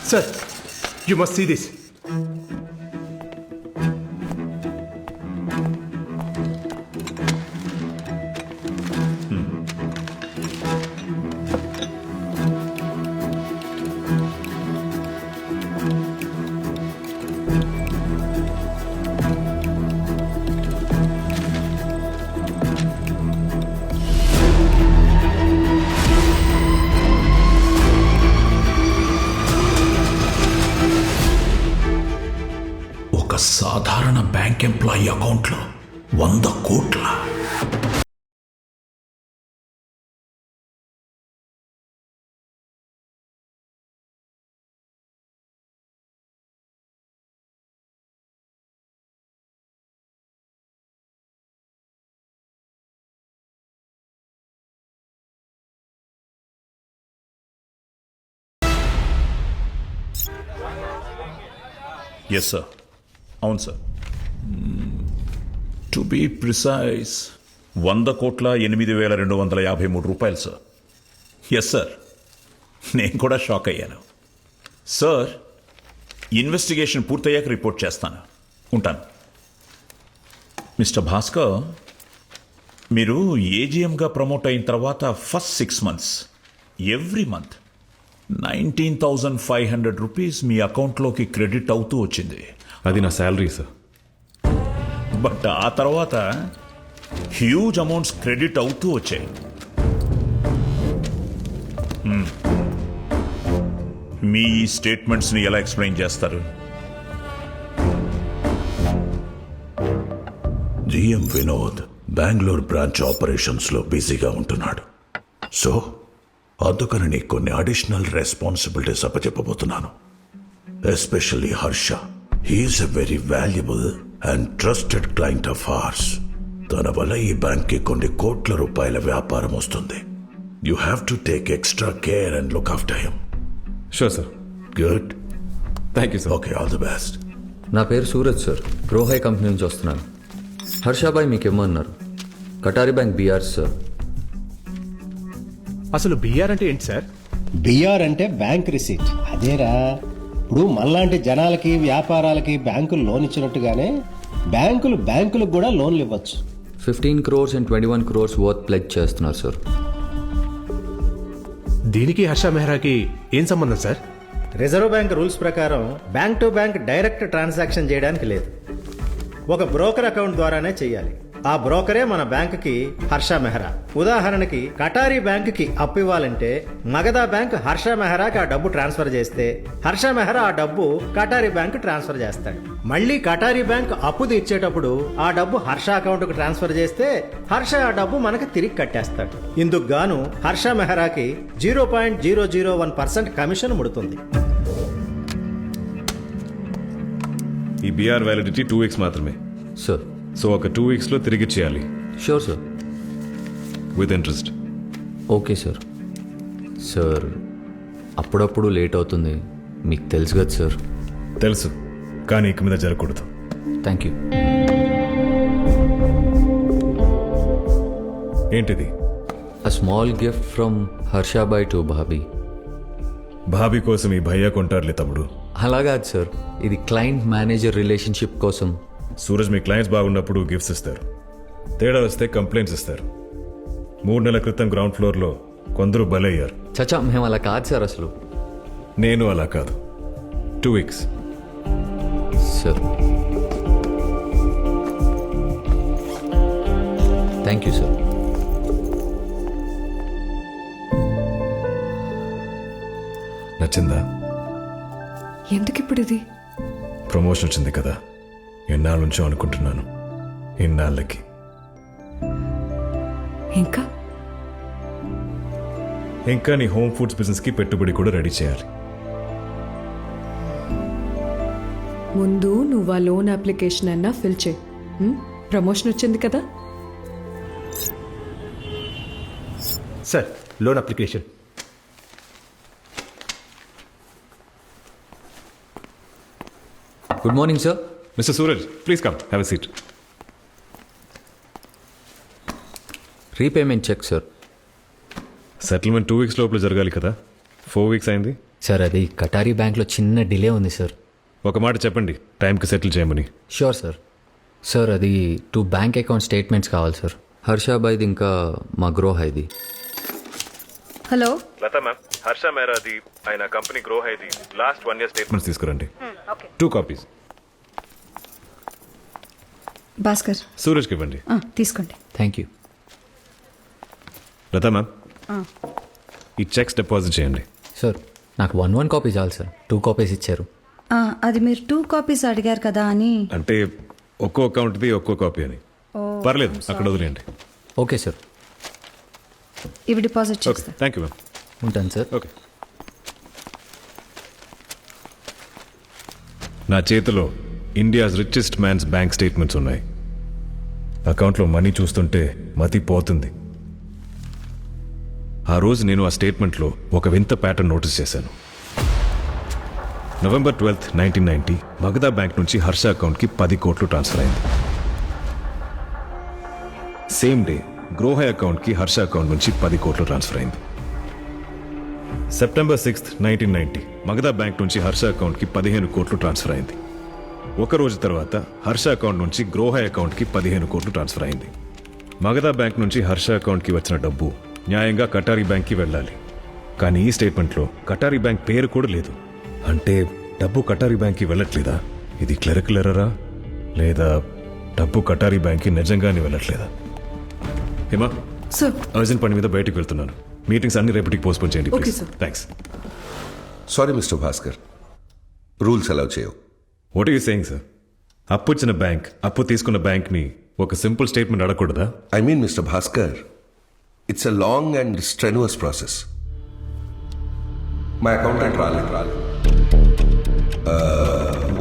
Sir, you must see this. సాధారణ bank employee అకౌంట్లో 100 కోట్ల. Yes sir. అవును సార్. టు బీ ప్రిసైజ్ 100 కోట్ల 8,253 రూపాయలు సార్. Yes sir. నేను కూడా షాక్ అయ్యాను సార్. ఇన్వెస్టిగేషన్ పూర్తయ్యాక రిపోర్ట్ చేస్తాను. ఉంటాను. మిస్టర్ భాస్కర్, మీరు ఏజీఎంగా ప్రమోట్ అయిన తర్వాత first 6 months every month 19,500 rupees మీ అకౌంట్లోకి క్రెడిట్ అవుతూ వచ్చింది. అది నా శాలరీ సార్. బట్ ఆ తర్వాత హ్యూజ్ అమౌంట్స్ క్రెడిట్ అవుతూ వచ్చాయి. మీ ఈ స్టేట్మెంట్స్ని ఎలా ఎక్స్ప్లెయిన్ చేస్తారు? జిఎం వినోద్ బెంగళూరు బ్రాంచ్ ఆపరేషన్స్లో బిజీగా ఉంటున్నాడు. సో అందుకని నీకు కొన్ని అడిషనల్ రెస్పాన్సిబిలిటీస్ అప్పచెప్పబోతున్నాను. Especially Harsha. He's a very valuable and trusted client of ours. తన వల్ల ఈ బ్యాంక్కి కొన్ని కోట్ల రూపాయల వ్యాపారం వస్తుంది. You have to take extra care and look after him. Sure sir. Good. Thank you sir. Okay, all the best. నా పేరు సూరజ్ సార్. గ్రోహై కంపెనీ నుంచి వస్తున్నాను. హర్షాబాయ్ మీకు ఇమ్మన్నారు. Katari bank BR sir. అసలు బిఆర్ అంటే ఏంటి సార్? బిఆర్ అంటే బ్యాంక్ రిసీట్. అదేరా, ఇప్పుడు మనలాంటి జనాలకి వ్యాపారాలకి బ్యాంకులు లోన్ ఇచ్చినట్టుగానే బ్యాంకులకు కూడా లోన్లు ఇవ్వచ్చు. 15 crores and 21 crores వర్త్ ప్లెజ్ చేస్తున్నారు సార్. దీనికి హర్ష మెహ్రాకి ఏం సంబంధం సార్? రిజర్వ్ బ్యాంక్ రూల్స్ ప్రకారం bank to bank direct transaction చేయడానికి లేదు. ఒక బ్రోకర్ అకౌంట్ ద్వారానే చేయాలి. ఆ బ్రోకరే మన బ్యాంకుకి హర్ష మెహ్రా. ఉదాహరణకి కటారి బ్యాంకుకి అప్పు ఇవ్వాలంటే మగధా బ్యాంక్ హర్ష మెహ్రాకి ఆ డబ్బు ట్రాన్స్ఫర్ చేస్తే హర్ష మెహ్రా ఆ డబ్బు కటారి బ్యాంక్ ట్రాన్స్ఫర్ చేస్తాడు. మళ్ళీ కటారి బ్యాంక్ అప్పు తీర్చేటప్పుడు ఆ డబ్బు హర్ష అకౌంట్కు ట్రాన్స్ఫర్ చేస్తే హర్ష ఆ డబ్బు మనకు తిరిగి కట్టేస్తాడు. ఇందుకు గాను హర్ష మెహ్రాకి 0.001% కమిషన్ ముడుతుంది. ఈ బిఆర్ వ్యాలిడిటీ 2 weeks మాత్రమే సార్. సో ఒక 2 weeksలో తిరిగి చేయాలి sure sir. With interest. Okay sir. Sir, అప్పుడప్పుడు లేట్ అవుతుంది, మీకు తెలుసు కదా సార్. తెలుసు, కానీ ఇక మీద జరగకూడదు. Thank you. ఏంటిది? A small gift from Harshabhai to bhabhi. భాబీ కోసం ఈ భయ్యా కొంటారులే తమ్ముడు. అలాగా సార్, ఇది క్లయింట్ మేనేజర్ రిలేషన్షిప్ కోసం. సూరజ్ మీ క్లయింట్స్ బాగున్నప్పుడు గిఫ్ట్స్ ఇస్తారు, తేడా వస్తే కంప్లైంట్స్ ఇస్తారు. 3 నెలల క్రితం గ్రౌండ్ ఫ్లోర్లో కొందరు బలయ్యారు. చచ్చా, మేము అలా కాదు సార్. అసలు నేను అలా కాదు. 2 weeks sir. Thank you sir. నచ్చిందా? ఎందుకు ఇప్పుడు ఇది? ప్రమోషన్ వచ్చింది కదా, ఎన్నాళ్ళ నుంచో అనుకుంటున్నాను. ఇన్నాళ్ళకి ఇంకా నీ హోమ్ ఫుడ్స్ బిజినెస్కి పెట్టుబడి కూడా రెడీ చేయాలి. ముందు నువ్వు ఆ లోన్ అప్లికేషన్ అన్నా ఫిల్ చేయి. ప్రమోషన్ వచ్చింది కదా. Sir, loan application. Good morning sir. Mister Suraj, please come, have a seat. Repayment cheque sir. Settlement 2 weeks లోపల జరగాలి కదా, 4 weeks అయింది. సార్ అది కటారీ బ్యాంక్లో చిన్న డిలే ఉంది సార్. ఒక మాట చెప్పండి, టైంకి సెటిల్ చేయమని. Sure sir. సార్ అది 2 బ్యాంక్ అకౌంట్ స్టేట్మెంట్స్ కావాలి సార్. హర్షాబాయిది ఇంకా మా గ్రోహాయిది. హలో లతా మ్యామ్, హర్ష మేరాది ఆయన కంపెనీ గ్రో హైది లాస్ట్ 1 year స్టేట్మెంట్స్ తీసుకురండి. Okay 2 copies. భాస్కర్ సూరజ్కి ఇవ్వండి. తీసుకోండి. Thank you. లతా మ్యామ్, ఈ చెక్స్ డిపాజిట్ చేయండి. సార్ నాకు 1 కాపీ చాలు సార్. 2 కాపీస్ ఇచ్చారు. అది మీరు 2 కాపీస్ అడిగారు కదా అని. అంటే ఒక్కో అకౌంట్ది ఒక్కో కాపీ అని. పర్లేదు, అక్కడ వదిలేయండి. Okay sir. ఇవి డిపాజిట్ ఓకే, చేస్తా. Thank you ma'am. ఉంటాను సార్. ఓకే. నా చేతిలో India's richest man's bank statements ఉన్నాయి. అకౌంట్లో మనీ చూస్తుంటే మతి పోతుంది. ఆ రోజు నేను ఆ స్టేట్మెంట్లో ఒక వింత ప్యాటర్న్ నోటీస్ చేశాను. November 12th, 1990 మగధా బ్యాంక్ నుంచి హర్ష అకౌంట్కి 10 కోట్లు ట్రాన్స్ఫర్ అయింది. సేమ్ డే గ్రోహై అకౌంట్కి హర్ష అకౌంట్ నుంచి 10 కోట్లు ట్రాన్స్ఫర్ అయింది. September 6th, 1990 మగధా బ్యాంక్ నుంచి హర్ష అకౌంట్కి 15 కోట్లు ట్రాన్స్ఫర్ అయింది. ఒక రోజు తర్వాత హర్ష అకౌంట్ నుంచి గ్రోహై అకౌంట్కి 15 కోట్లు ట్రాన్స్ఫర్ అయింది. మగధా బ్యాంక్ నుంచి హర్ష అకౌంట్కి వచ్చిన డబ్బు న్యాయంగా కటారీ బ్యాంక్కి వెళ్ళాలి. కానీ ఈ స్టేట్మెంట్లో కటారీ బ్యాంక్ పేరు కూడా లేదు. అంటే డబ్బు కటారీ బ్యాంక్కి వెళ్ళట్లేదా? ఇది క్లరికల్ ఎర్రరా, లేదా డబ్బు కటారీ బ్యాంక్కి నిజంగానే వెళ్ళట్లేదా? హేమా, సార్ అర్జెంట్ పని మీద బయటికి వెళ్తున్నాను. మీటింగ్స్ అన్ని రేపటికి పోస్ట్పోన్ చేయండి Okay, please. sir. Thanks. Sorry mister Bhaskar, rules allow చేయవు. What you saying sir? అప్పు ఇచ్చిన బ్యాంక్, అప్పు తీసుకున్న బ్యాంక్ని ఒక సింపుల్ స్టేట్మెంట్ అడగకూడదా? I mean mister Bhaskar, it's a long and strenuous process. మా అకౌంటెంట్ రాలేదు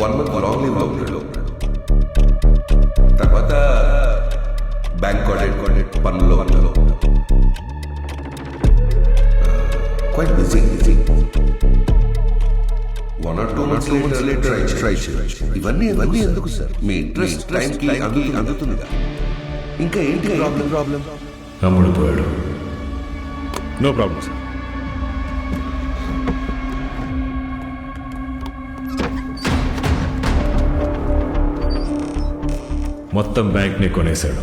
1 month లాంగ్ లీవ్ లో ఉన్నాడు. తర్వాత బ్యాంక్ ఆడిట్ పనుల్లో quite busy. 1 or 2 months later try చేయొచ్చు. ఇవన్నీ ఎందుకు సార్? మీ ఇంట్రెస్ట్ టైంకి అందుతుందిగా. ఇంకా ఏంటి ప్రాబ్లం? అమ్ముడు పోయాడు. No problem sir. మొత్తం బ్యాంక్ని కొనేశాడు.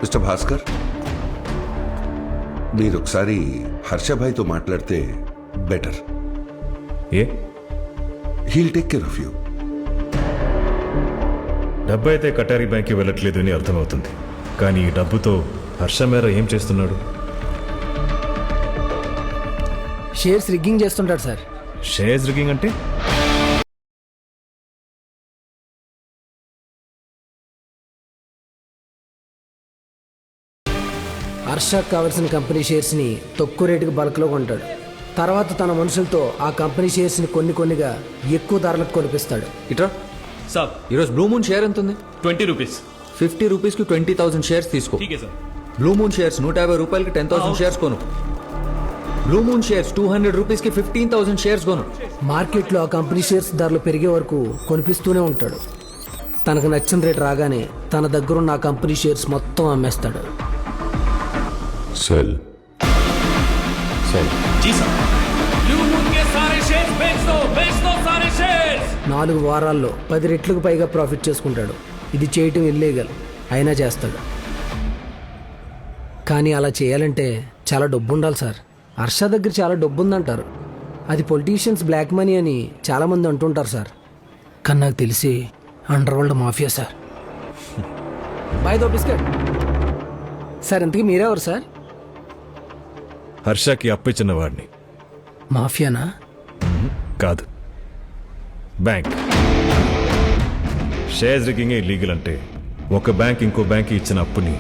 మిస్టర్ భాస్కర్, మీరు ఒకసారి హర్షభాయ్తో మాట్లాడితే బెటర్. ఏ? He'll take care of you. డబ్బు అయితే కటారీ బ్యాంక్కి వెళ్ళట్లేదు అని అర్థమవుతుంది. కానీ ఈ డబ్బుతో హర్ష మేర ఏం చేస్తున్నాడు? షేర్స్ రిగ్గింగ్ చేస్తుంటాడు సార్. షేర్స్ రిగ్గింగ్ అంటే? హర్షకు కావాల్సిన కంపెనీ షేర్స్ని తక్కువ రేటుకి బల్క్లో కొంటాడు. తర్వాత తన మనుషులతో ఆ కంపెనీ షేర్స్ని కొన్నిగా ఎక్కువ ధరలకు కొనిపిస్తాడు. ఇట్రా సార్ ఈరోజు బ్లూ మూన్ షేర్ ఎంత ఉంది? 20 రూపీస్. 50 రూపీస్కి 20,000 షేర్స్ తీసుకో. బ్లూ మూన్ షేర్స్ 150 రూపాయలకి 10,000 షేర్స్ కొను. బ్లూ మూన్ షేర్స్ 200 రూపీస్కి 15,000 షేర్స్ కొను. మార్కెట్లో ఆ కంపెనీ షేర్స్ ధరలు పెరిగే వరకు కొనిపిస్తూనే ఉంటాడు. తనకు నచ్చిన రేటు రాగానే తన దగ్గరున్న ఆ కంపెనీ షేర్స్ మొత్తం అమ్మేస్తాడు. సెల్. నాలుగు వారాల్లో 10 రెట్లకు పైగా ప్రాఫిట్ చేసుకుంటాడు. ఇది చేయటం ఇల్లీగల్, అయినా చేస్తాడు. కానీ అలా చేయాలంటే చాలా డబ్బు ఉండాలి సార్. హర్ష దగ్గర చాలా డబ్బు ఉందంటారు. అది పొలిటీషియన్స్ బ్లాక్ మనీ అని చాలామంది అంటుంటారు సార్. కానీ నాకు తెలిసి అండర్ వరల్డ్ మాఫియా సార్. బాయ్ దో బిస్కెట్. సార్ ఇంతకీ మీరెవరు సార్? హర్షకి అప్పిచ్చిన వాడిని. మాఫియానా? కాదు, బ్యాంక్. షేర్స్ రిగ్గింగే ఇల్లీగల్ అంటే ఒక బ్యాంక్ ఇంకో బ్యాంక్ ఇచ్చిన అప్పుని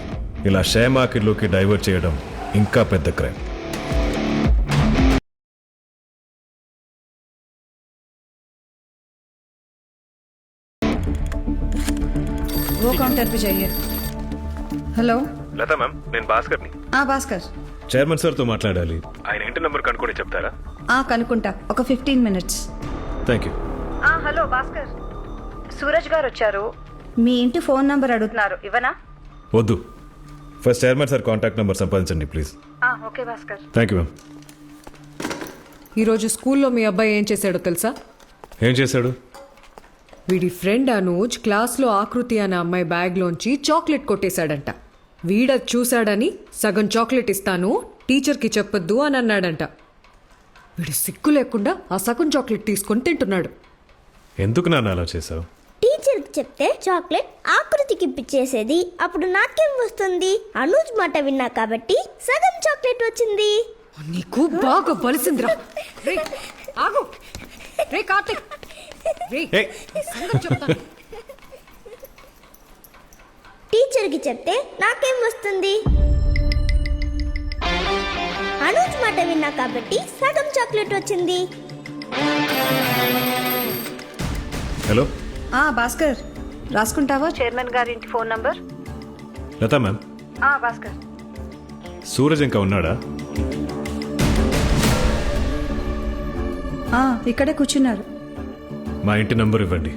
ఇలా షేర్ మార్కెట్లోకి డైవర్ట్ చేయడం ఇంకా పెద్ద క్రైమ్. वो काउंटर पे जाइए. హలో లతా మ్యామ్, నేను భాస్కర్ని. భాస్కర్. చైర్మన్ సార్తో మాట్లాడాలి. ఆయన ఇంటి నెంబర్ కనుక్కొని చెప్తారా? కనుక్కుంటా. ఒక 15 minutes. Thank you. Hello Bhaskar, Suraj గారు వచ్చారు. మీ ఇంటి ఫోన్ నంబర్ అడుగుతున్నారు, ఇవ్వనా? వద్దు, first chairman sir contact number సంపాదించండి please. Okay Bhaskar. Thank you ma'am. ఈరోజు స్కూల్లో మీ అబ్బాయి ఏం చేశాడో తెలుసా? ఏం చేశాడు? వీడి ఫ్రెండ్ అనూజ్ క్లాస్లో ఆకృతి అనే అమ్మాయి బ్యాగ్లోంచి చాక్లెట్ కొట్టేశాడంట. వీడది చూశాడని సగం చాక్లెట్ ఇస్తాను, టీచర్కి చెప్పొద్దు అని అన్నాడంట. వీడు సిగ్గు లేకుండా ఆ సగం చాక్లెట్ తీసుకొని తింటున్నాడు. ఎందుకు నాన్న అలా చేశావు? టీచర్కి చెప్తే చాక్లెట్ ఆకృతికి ఇప్పించేసేది. అప్పుడు నాకేం వస్తుంది? అనూజ్ మాట విన్నా కాబట్టి సగం చాక్లెట్ వచ్చింది. నీకు బాగా బలిసిందిరా. రే ఆగు, రే కార్తిక్, రే ఏయ్, సంగతి చెప్తాను. టీచర్కి చెప్తే నాకేం వస్తుంది? అనూజ్ మాట విన్నా కాబట్టి సగం చాక్లెట్ వచ్చింది. హలో భాస్కర్, రాసుకుంటావా చైర్మన్ గారి ఇంటి phone number? Latha ma'am, Bhaskar. Suraj ఇంకా ఉన్నాడా? ఇక్కడే కూర్చున్నారు. మా ఇంటి నంబర్ ఇవ్వండి.